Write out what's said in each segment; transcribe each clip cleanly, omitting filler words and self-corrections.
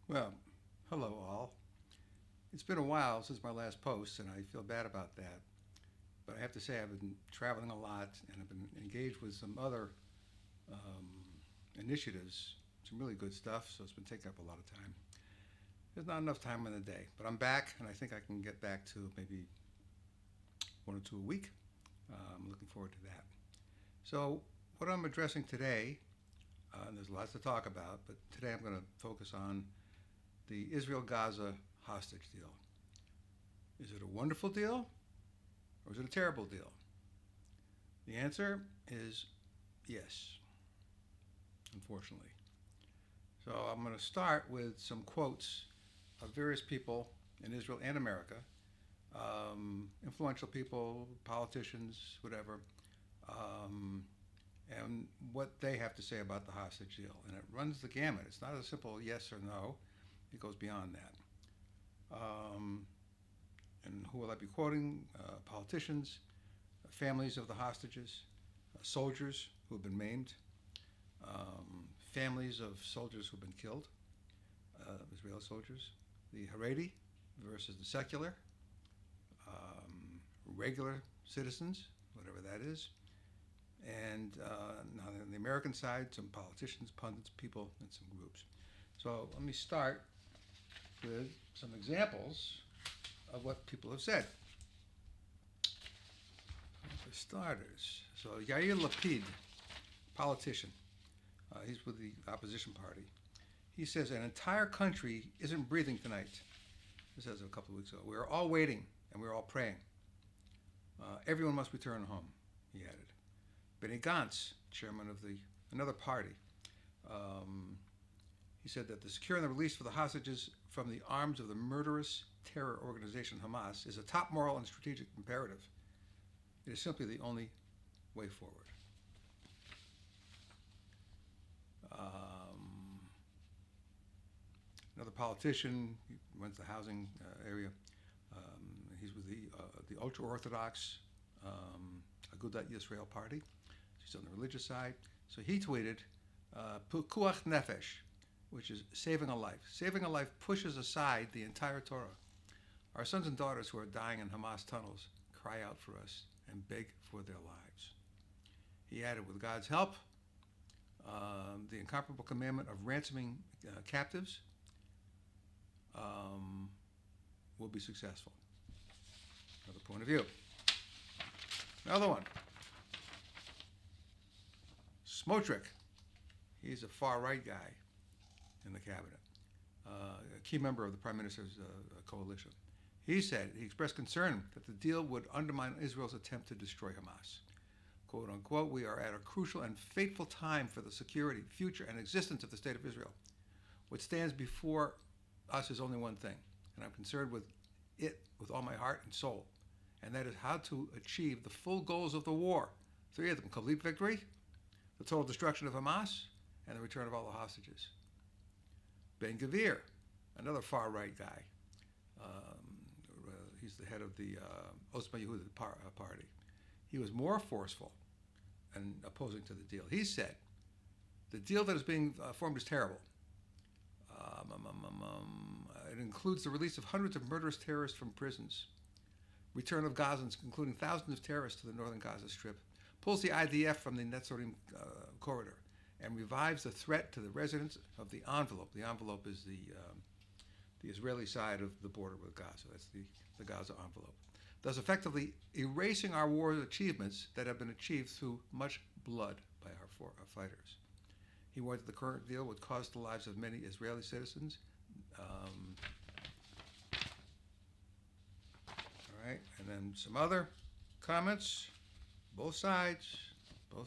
Well, hello all. It's been a while since my last post, and I feel bad about that. But I have to say, I've been traveling a lot, and I've been engaged with some other um, initiatives, some really good stuff. So it's been taking up a lot of time. There's not enough time in the day, but I'm back, and I think I can get back to maybe one or two a week. I'm looking forward to that. So what I'm addressing today, and there's lots to talk about, but today I'm going to focus on the Israel-Gaza hostage deal. Is it a wonderful deal or is it a terrible deal? The answer is yes, unfortunately. So I'm going to start with some quotes of various people in Israel and America, influential people, politicians, whatever, um, and what they have to say about the hostage deal. And it runs the gamut. It's not a simple yes or no, it goes beyond that. Um, and who will I be quoting? Politicians, families of the hostages, soldiers who have been maimed, families of soldiers who have been killed, Israeli soldiers, the Haredi versus the secular, regular citizens, whatever that is, and now on the American side, some politicians, pundits, people, and some groups. So let me start with some examples of what people have said. For starters, so Yair Lapid, politician, he's with the opposition party. He says an entire country isn't breathing tonight. This was a couple of weeks ago. We're all waiting and we're all praying. Everyone must return home, he added. Benny Gantz, chairman of another party, um, he said that the securing the release for the hostages from the arms of the murderous terror organization Hamas is a top moral and strategic imperative. It is simply the only way forward. Another politician, he runs the housing area. He's with the ultra Orthodox Agudat Yisrael party. He's on the religious side. So he tweeted, "Pikuach nefesh," which is saving a life. Saving a life pushes aside the entire Torah. Our sons and daughters who are dying in Hamas tunnels cry out for us and beg for their lives. He added, with God's help, the incomparable commandment of ransoming captives will be successful. Another point of view. Another one. Smotrich. He's a far right guy in the cabinet, a key member of the prime minister's coalition. He expressed concern that the deal would undermine Israel's attempt to destroy Hamas. Quote unquote, we are at a crucial and fateful time for the security, future, and existence of the state of Israel. What stands before us is only one thing, and I'm concerned with it with all my heart and soul, and that is how to achieve the full goals of the war. Three of them: complete victory, the total destruction of Hamas, and the return of all the hostages. Ben Gvir, another far right guy, he's the head of the Osma Yehuda party. He was more forceful and opposing to the deal. He said, the deal that is being formed is terrible. It includes the release of hundreds of murderous terrorists from prisons, return of Gazans, including thousands of terrorists to the northern Gaza Strip, pulls the IDF from the Netzorim corridor, and revives the threat to the residents of the envelope. The envelope is the Israeli side of the border with Gaza. That's the Gaza envelope. Thus effectively erasing our war achievements that have been achieved through much blood by our fighters. He warned that the current deal would cost the lives of many Israeli citizens. All right, and then some other comments, both sides. A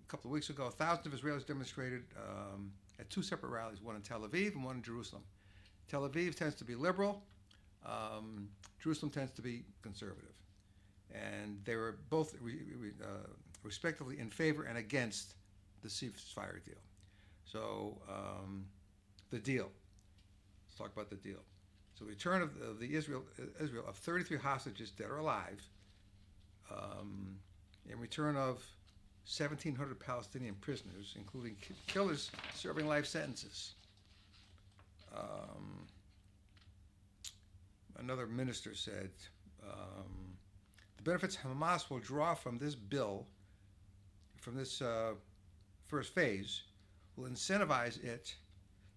couple of weeks ago, thousands of Israelis demonstrated at two separate rallies, one in Tel Aviv and one in Jerusalem. Tel Aviv tends to be liberal. Jerusalem tends to be conservative. And they were both respectively in favor and against the ceasefire deal. So the deal. Let's talk about the deal. So return of the Israel of 33 hostages dead or alive, in return of 1,700 Palestinian prisoners, including killers serving life sentences. Another minister said, the benefits Hamas will draw from this bill, from this first phase, will incentivize it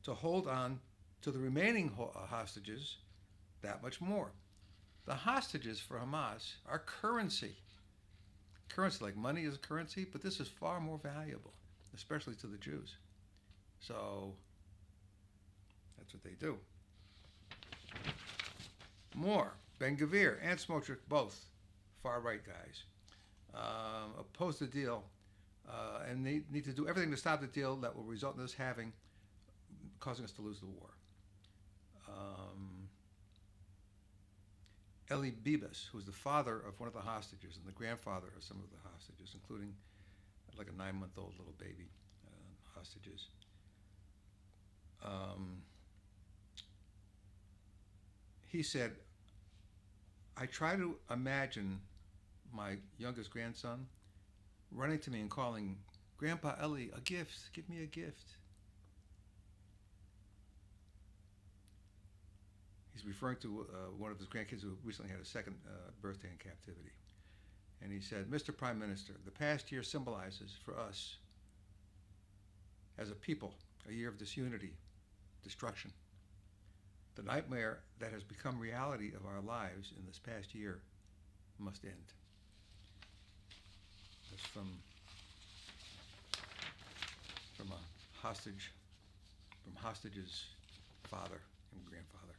to hold on to the remaining hostages that much more. The hostages for Hamas are currency. Currency, like money is a currency, but this is far more valuable, especially to the Jews. So that's what they do. More. Ben-Gvir and Smotrich, both far-right guys, oppose the deal, and they need to do everything to stop the deal that will result in us causing us to lose the war. Eli Bibas, who's the father of one of the hostages and the grandfather of some of the hostages, including like a 9-month-old little baby hostages. He said, I try to imagine my youngest grandson running to me and calling, Grandpa Eli, a gift, give me a gift. He's referring to one of his grandkids who recently had a second birthday in captivity. And he said, Mr. Prime Minister, the past year symbolizes for us as a people a year of disunity, destruction. The nightmare that has become reality of our lives in this past year must end. That's from a hostage, from hostage's father and grandfather.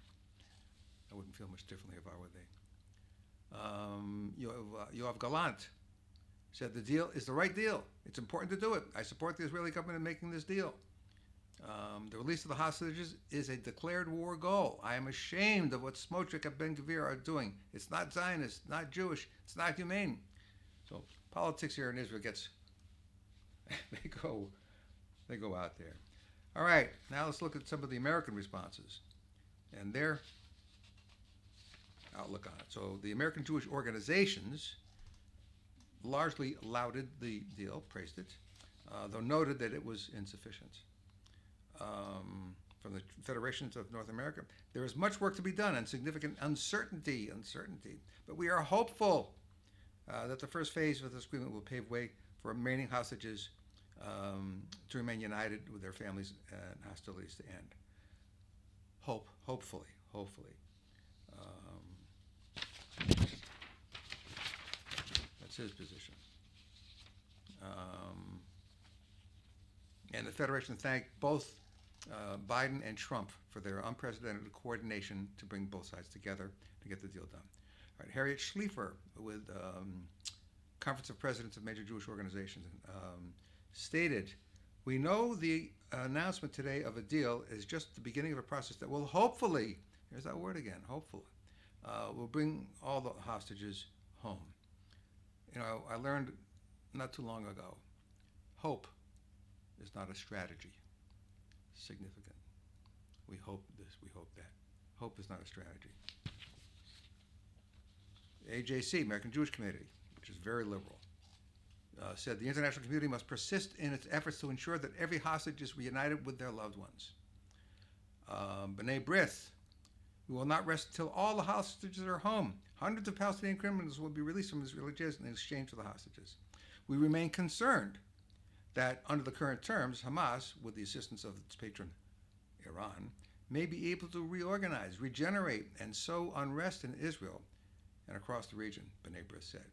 I wouldn't feel much differently if I were they. Yoav Gallant said the deal is the right deal. It's important to do it. I support the Israeli government in making this deal. The release of the hostages is a declared war goal. I am ashamed of what Smotrich and Ben-Gvir are doing. It's not Zionist, not Jewish, it's not humane. So politics here in Israel gets, they go out there. All right, now let's look at some of the American responses and their outlook on it. So the American Jewish organizations largely lauded the deal, praised it, though noted that it was insufficient. From the Federations of North America, there is much work to be done and significant uncertainty, but we are hopeful that the first phase of this agreement will pave way for remaining hostages to remain united with their families and hostilities to end. Hopefully. That's his position. And the Federation thanked both Biden and Trump for their unprecedented coordination to bring both sides together to get the deal done. All right, Harriet Schliefer with Conference of Presidents of Major Jewish Organizations stated, we know the announcement today of a deal is just the beginning of a process that will hopefully, here's that word again, hopefully, will bring all the hostages home. You know, I learned not too long ago, hope is not a strategy. Significant. We hope this, we hope that. Hope is not a strategy. AJC, American Jewish Committee, which is very liberal, said the international community must persist in its efforts to ensure that every hostage is reunited with their loved ones. B'nai B'rith, we will not rest until all the hostages are home. Hundreds of Palestinian criminals will be released from Israeli jails in exchange for the hostages. We remain concerned that under the current terms, Hamas, with the assistance of its patron Iran, may be able to reorganize, regenerate, and sow unrest in Israel and across the region, B'nai B'rith said.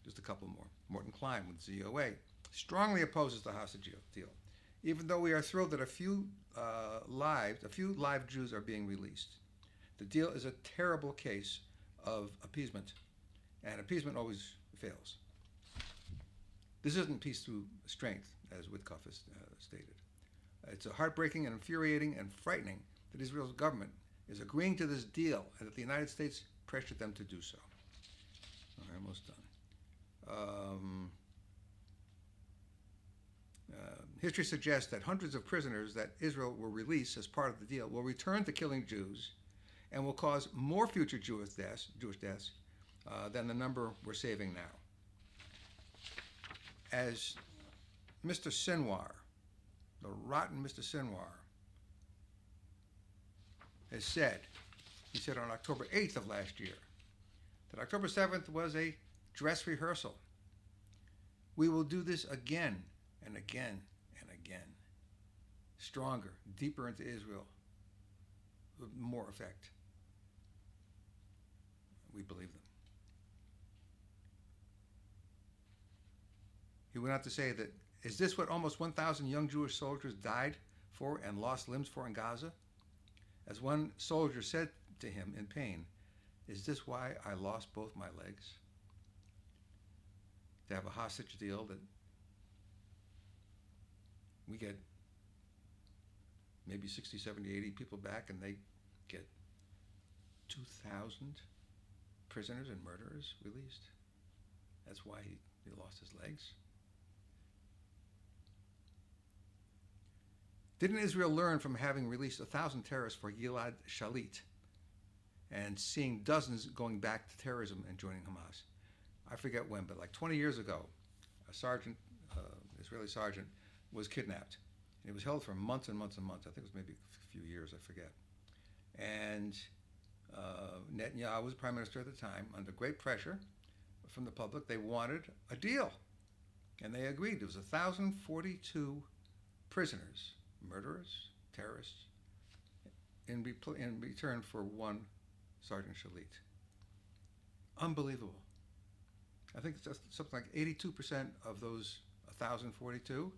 Just a couple more. Morton Klein with ZOA strongly opposes the hostage deal, even though we are thrilled that a few live Jews are being released. The deal is a terrible case of appeasement, and appeasement always fails. This isn't peace through strength, as Witkoff has stated. It's heartbreaking and infuriating and frightening that Israel's government is agreeing to this deal and that the United States pressured them to do so. All right, almost done. History suggests that hundreds of prisoners that Israel will release as part of the deal will return to killing Jews and will cause more future Jewish deaths than the number we're saving now. as Mr. Sinwar, the rotten Mr. Sinwar, has said, he said on October 8th of last year, that October 7th was a dress rehearsal. We will do this again and again and again. Stronger, deeper into Israel, with more effect. We believe them. He went on to say that, is this what almost 1,000 young Jewish soldiers died for and lost limbs for in Gaza? As one soldier said to him in pain, is this why I lost both my legs? To have a hostage deal that we get maybe 60, 70, 80 people back, and they get 2,000 prisoners and murderers released. That's why he lost his legs. Didn't Israel learn from having released 1,000 terrorists for Gilad Shalit and seeing dozens going back to terrorism and joining Hamas? I forget when, but like 20 years ago, a sergeant, Israeli sergeant, was kidnapped. And he was held for months and months and months. I think it was maybe a few years, I forget. And Netanyahu was prime minister at the time. Under great pressure from the public, they wanted a deal. And they agreed. There was 1,042 prisoners, murderers, terrorists, in return for one Sergeant Shalit. Unbelievable. I think it's something like 82% of those 1,042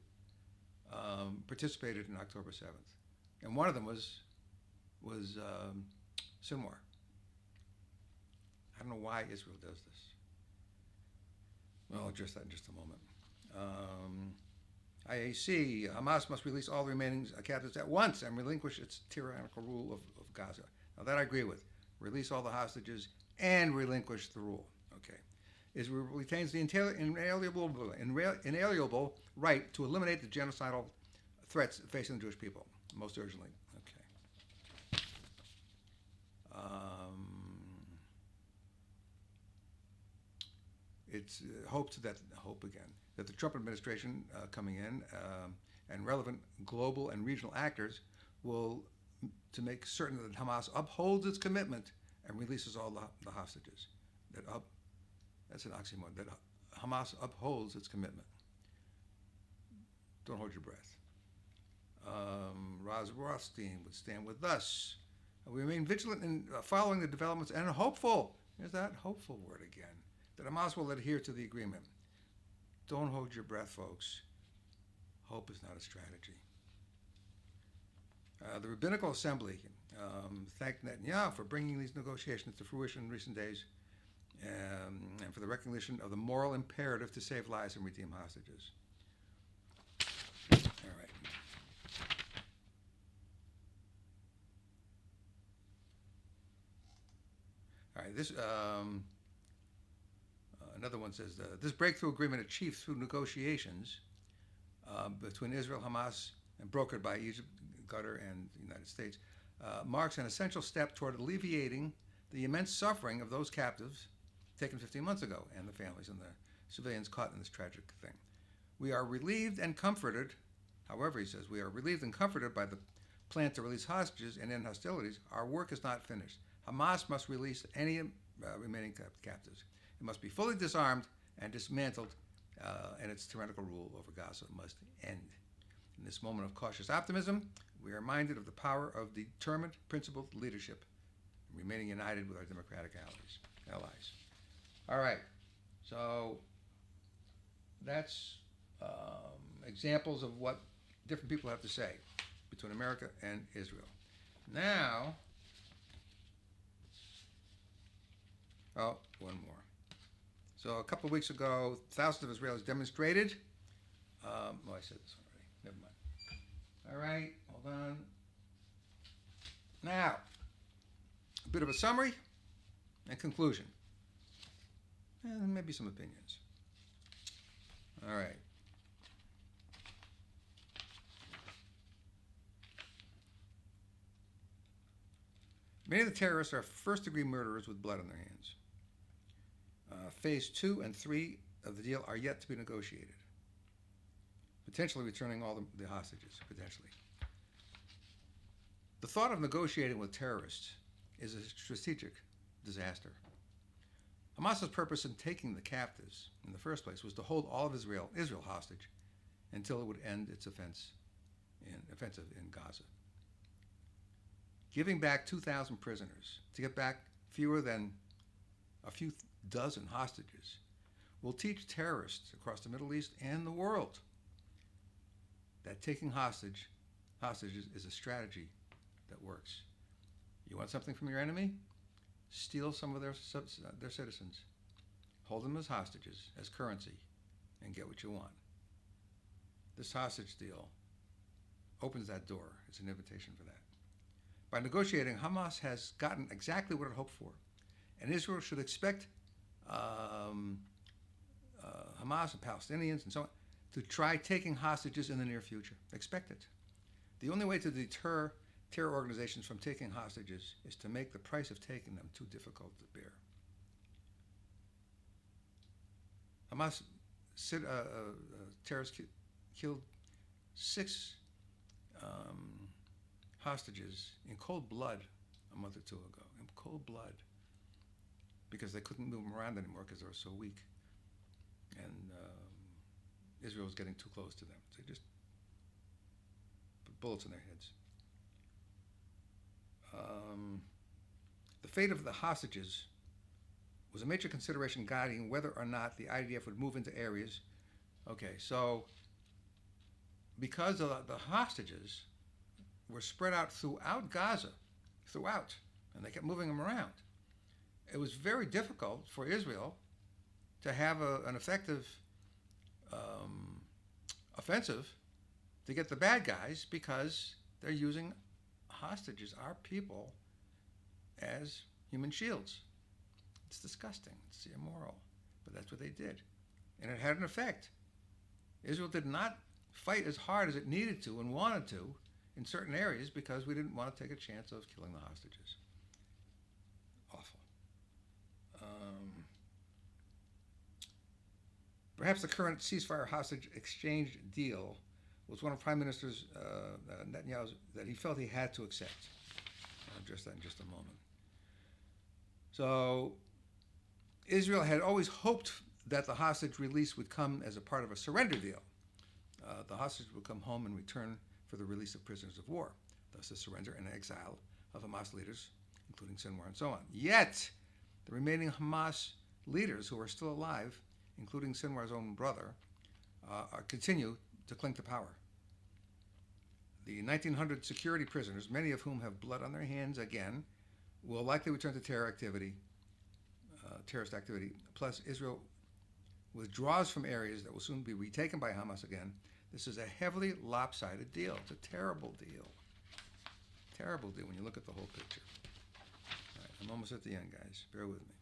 participated in October 7th. And one of them was Sinwar. I don't know why Israel does this. Well, I'll address that in just a moment. IAC, Hamas must release all the remaining captives at once and relinquish its tyrannical rule of Gaza. Now that I agree with. Release all the hostages and relinquish the rule. Okay. Israel retains the inalienable right to eliminate the genocidal threats facing the Jewish people, most urgently. Okay. It's hope again, that the Trump administration coming in and relevant global and regional actors will to make certain that Hamas upholds its commitment and releases all the hostages. That's an oxymoron, that Hamas upholds its commitment. Don't hold your breath. Roz Rothstein would stand with us. We remain vigilant in following the developments and hopeful, there's that hopeful word again, that Hamas will adhere to the agreement. Don't hold your breath, folks. Hope is not a strategy. The Rabbinical Assembly thanked Netanyahu for bringing these negotiations to fruition in recent days and for the recognition of the moral imperative to save lives and redeem hostages. All right. All right, this another one says, this breakthrough agreement achieved through negotiations between Israel, Hamas, and brokered by Egypt, Qatar, and the United States, marks an essential step toward alleviating the immense suffering of those captives taken 15 months ago and the families and the civilians caught in this tragic thing. We are relieved and comforted, however, he says, we are relieved and comforted by the plan to release hostages and end hostilities. Our work is not finished. Hamas must release any remaining captives. It must be fully disarmed and dismantled, and its tyrannical rule over Gaza must end. In this moment of cautious optimism, we are reminded of the power of determined, principled leadership, remaining united with our democratic allies. All right, so that's examples of what different people have to say between America and Israel. Now, one more. So a couple of weeks ago, thousands of Israelis demonstrated. I said this already. Never mind. All right, hold on. Now, a bit of a summary and conclusion, and maybe some opinions. All right. Many of the terrorists are first-degree murderers with blood on their hands. Phase 2 and 3 of the deal are yet to be negotiated. potentially returning all the hostages, potentially. The thought of negotiating with terrorists is a strategic disaster. Hamas's purpose in taking the captives in the first place was to hold all of Israel hostage until it would end its offensive in Gaza. Giving back 2,000 prisoners to get back fewer than a few dozen hostages will teach terrorists across the Middle East and the world that taking hostages is a strategy that works. You want something from your enemy? Steal some of their citizens. Hold them as hostages, as currency, and get what you want. This hostage deal opens that door. It's an invitation for that. By negotiating, Hamas has gotten exactly what it hoped for, and Israel should expect Hamas and Palestinians and so on to try taking hostages in the near future. Expect it. The only way to deter terror organizations from taking hostages is to make the price of taking them too difficult to bear. Hamas terrorists killed 6 hostages in cold blood a month or 2 ago. In cold blood. Because they couldn't move them around anymore because they were so weak. And Israel was getting too close to them. So they just put bullets in their heads. The fate of the hostages was a major consideration guiding whether or not the IDF would move into areas. Okay, so because the hostages were spread out throughout Gaza, and they kept moving them around, it was very difficult for Israel to have an effective offensive to get the bad guys because they're using hostages, our people, as human shields. It's disgusting. It's immoral. But that's what they did. And it had an effect. Israel did not fight as hard as it needed to and wanted to in certain areas because we didn't want to take a chance of killing the hostages. Awful. Perhaps the current ceasefire hostage exchange deal was one of Prime Minister Netanyahu's that he felt he had to accept. I'll address that in just a moment. So Israel had always hoped that the hostage release would come as a part of a surrender deal. The hostages would come home in return for the release of prisoners of war, thus the surrender and exile of Hamas leaders, including Sinwar and so on. Yet, the remaining Hamas leaders who are still alive, including Sinwar's own brother, continue to cling to power. The 1,900 security prisoners, many of whom have blood on their hands again, will likely return to terrorist activity. Plus, Israel withdraws from areas that will soon be retaken by Hamas again. This is a heavily lopsided deal. It's a terrible deal. Terrible deal when you look at the whole picture. All right, I'm almost at the end, guys. Bear with me.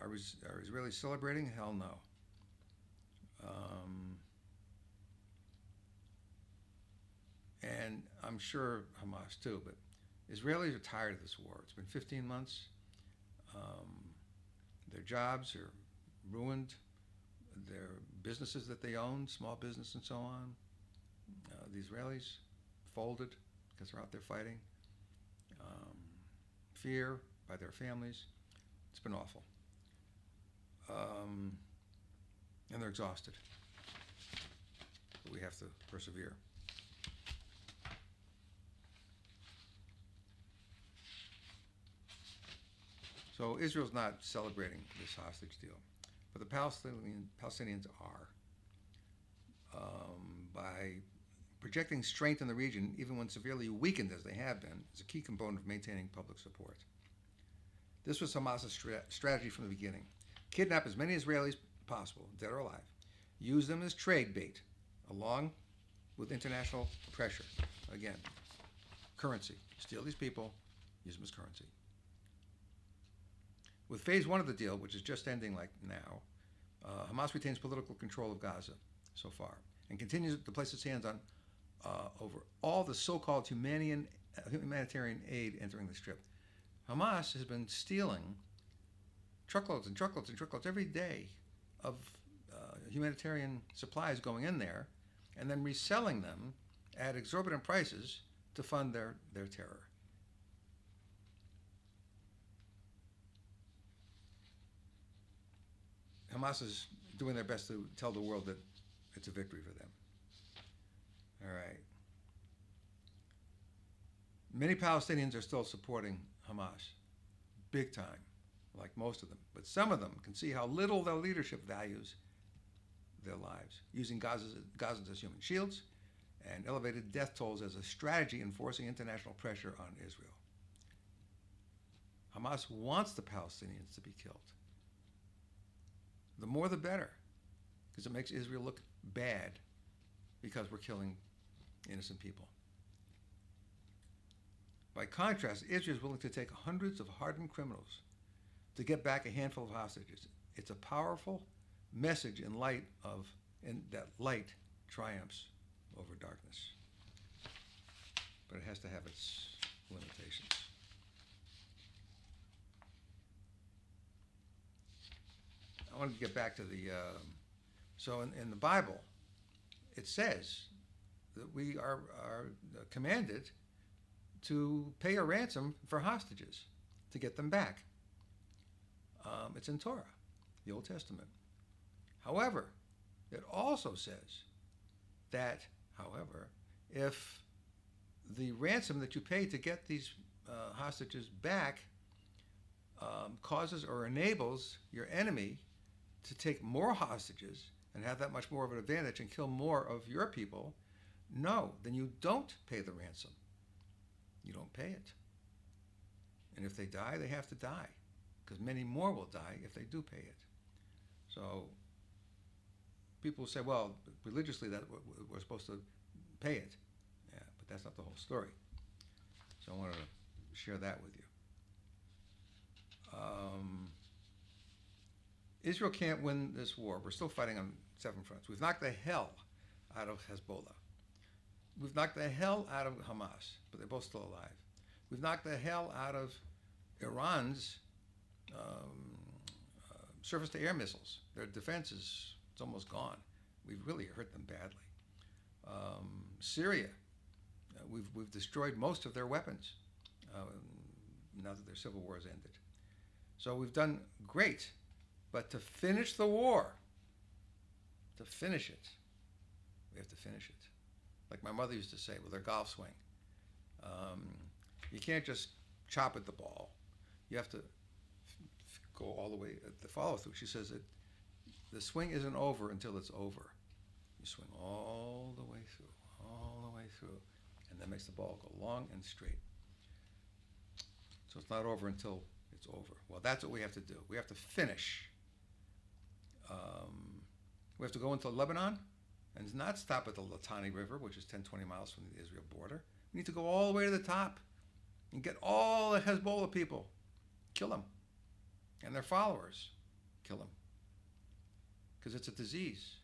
Are Israelis celebrating? Hell no. And I'm sure Hamas too, but Israelis are tired of this war. It's been 15 months. Their jobs are ruined. Their businesses that they own, small business and so on, the Israelis folded because they're out there fighting. Fear by their families. It's been awful. And they're exhausted. But we have to persevere. So Israel's not celebrating this hostage deal, but the Palestinians are. By projecting strength in the region, even when severely weakened as they have been, is a key component of maintaining public support. This was Hamas's strategy from the beginning. Kidnap as many Israelis as possible, dead or alive. Use them as trade bait, along with international pressure. Again, currency. Steal these people, use them as currency. With phase 1 of the deal, which is just ending like now, Hamas retains political control of Gaza so far and continues to place its hands on over all the so-called humanitarian aid entering the Strip. Hamas has been stealing truckloads and truckloads and truckloads every day of humanitarian supplies going in there and then reselling them at exorbitant prices to fund their terror. Hamas is doing their best to tell the world that it's a victory for them. All right. Many Palestinians are still supporting Hamas, big time, like most of them. But some of them can see how little their leadership values their lives, using Gazans as human shields and elevated death tolls as a strategy enforcing international pressure on Israel. Hamas wants the Palestinians to be killed. The more the better, because it makes Israel look bad because we're killing innocent people. By contrast, Israel is willing to take hundreds of hardened criminals to get back a handful of hostages. It's a powerful message in that light triumphs over darkness. But it has to have its limitations. I wanted to get back to so in the Bible, it says that we are commanded to pay a ransom for hostages to get them back. It's in Torah, the Old Testament. However, it also says that, if the ransom that you pay to get these hostages back causes or enables your enemy to take more hostages and have that much more of an advantage and kill more of your people, no, then you don't pay the ransom. You don't pay it. And if they die, they have to die, because many more will die if they do pay it. So people say, well, religiously that we're supposed to pay it. Yeah, but that's not the whole story. So I wanted to share that with you. Israel can't win this war. We're still fighting on 7 fronts. We've knocked the hell out of Hezbollah. We've knocked the hell out of Hamas, but they're both still alive. We've knocked the hell out of Iran's surface-to-air missiles. Their defense is almost gone. We've really hurt them badly. Syria, we've destroyed most of their weapons now that their civil war has ended. So we've done great, but to finish the war, to finish it, we have to finish it. Like my mother used to say with her golf swing, you can't just chop at the ball. You have to go all the way at the follow through. She says that the swing isn't over until it's over. You swing all the way through, and that makes the ball go long and straight. So it's not over until it's over. Well, that's what we have to do. We have to finish. We have to go into Lebanon and not stop at the Litani River, which is 10, 20 miles from the Israel border. We need to go all the way to the top and get all the Hezbollah people. Kill them. And their followers. Kill them. Because it's a disease.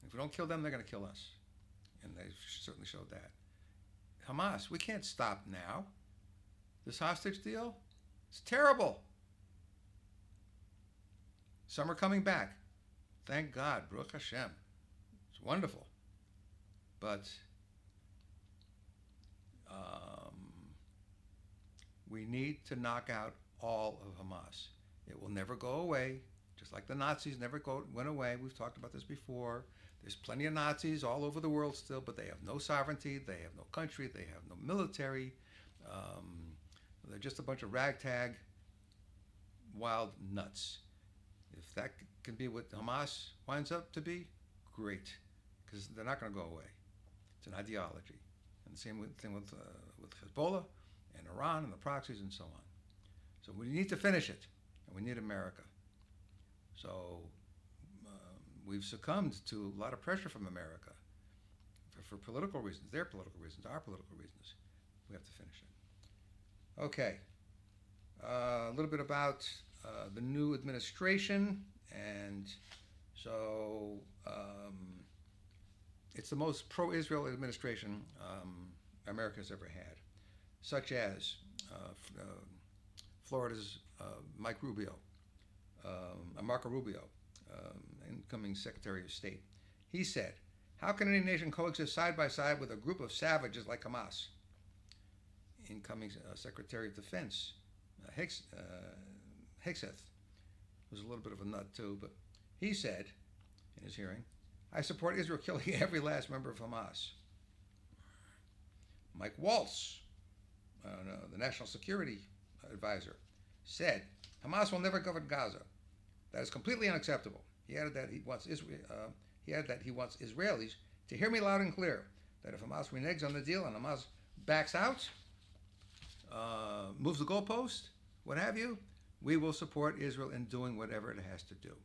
If we don't kill them, they're going to kill us. And they certainly showed that. Hamas, we can't stop now. This hostage deal, it's terrible. Some are coming back. Thank God. Baruch Hashem. It's wonderful. But we need to knock out all of Hamas. It will never go away, just like the Nazis never went away. We've talked about this before. There's plenty of Nazis all over the world still, but they have no sovereignty, they have no country, they have no military. They're just a bunch of ragtag, wild nuts. If that can be what Hamas winds up to be, great, because they're not going to go away. It's an ideology. And the same thing with Hezbollah and Iran and the proxies and so on. So we need to finish it, and we need America. So we've succumbed to a lot of pressure from America for political reasons, their political reasons, our political reasons. We have to finish it. Okay. A little bit about the new administration, and so it's the most pro-Israel administration America has ever had, such as Florida's Marco Rubio, incoming Secretary of State. He said, "How can any nation coexist side by side with a group of savages like Hamas?" Incoming Secretary of Defense, Hegseth, was a little bit of a nut too, but he said in his hearing, "I support Israel killing every last member of Hamas." Mike Waltz, the National Security Advisor, said, "Hamas will never govern Gaza. That is completely unacceptable." He added that he wants Israelis to hear me loud and clear that if Hamas reneges on the deal and Hamas backs out, moves the goalpost, what have you, we will support Israel in doing whatever it has to do.